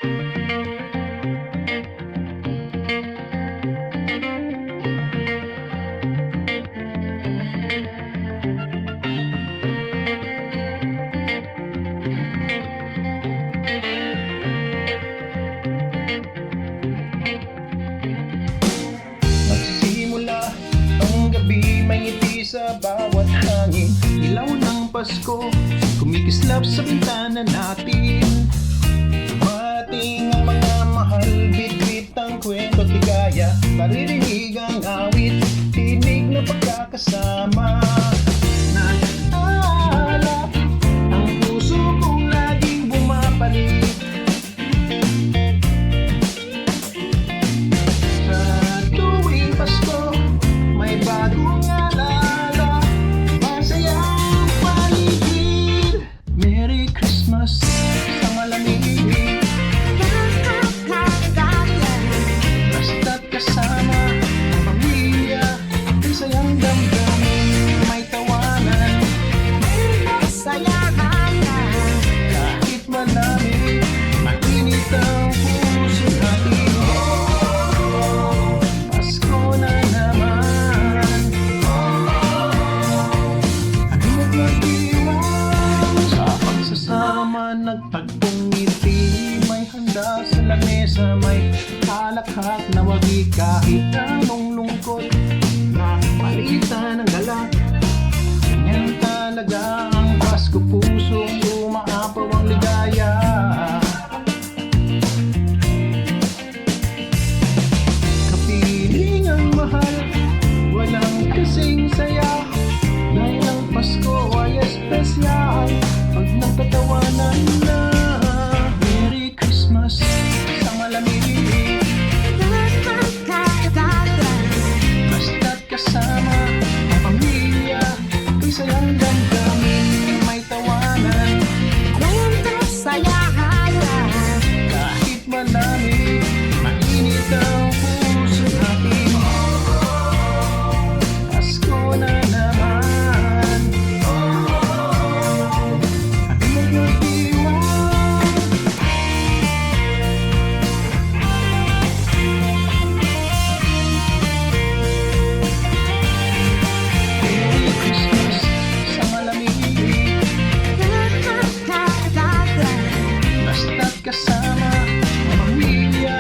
Magsisimula ang gabi, may ngiti sa bawat hangin. Ilaw ng Pasko, kumikislap sa bintana natin. Dumating ang mga mahal, bitbit ang kwento, tigaya. Naririnig ang awit, tinig na pagkakasama. Nag-aalala ang puso kong laging bumabalik. Sa tuwing Pasko, may bagong alala, masayang paligid. Merry Christmas sa malamig, basta't kasama ang pamilya, masayang damdamin, may tawanan, kahit malamig, mainit ang puso natin. Pasko na naman, ano magdiwang sa pagsasama, nagtagpong ngiti, may handa sa lamesa, may halakhak na wagi, kahit anong lungkot na palitan ng galak. Ganyan talaga ang Pasko, pusong umaapaw ang ligaya. Kapiling ang mahal, walang kasing saya, dahil ang Pasko ay espesyal pag nagtatawanan na. Merry Christmas sa malamig, basta't kasama ang pamilya, isayang damdamin, may tawanan, kahit malamig, mainit ang puso natin. Pasko na naman, ano magdiwang. Merry Christmas sa malamig, basta't kasama ang pamilya,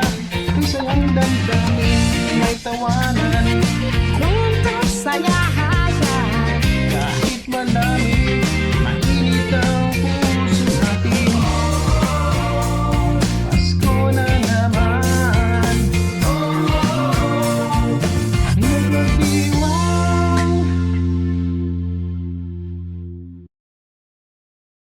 isayang damdamin, may tawanan.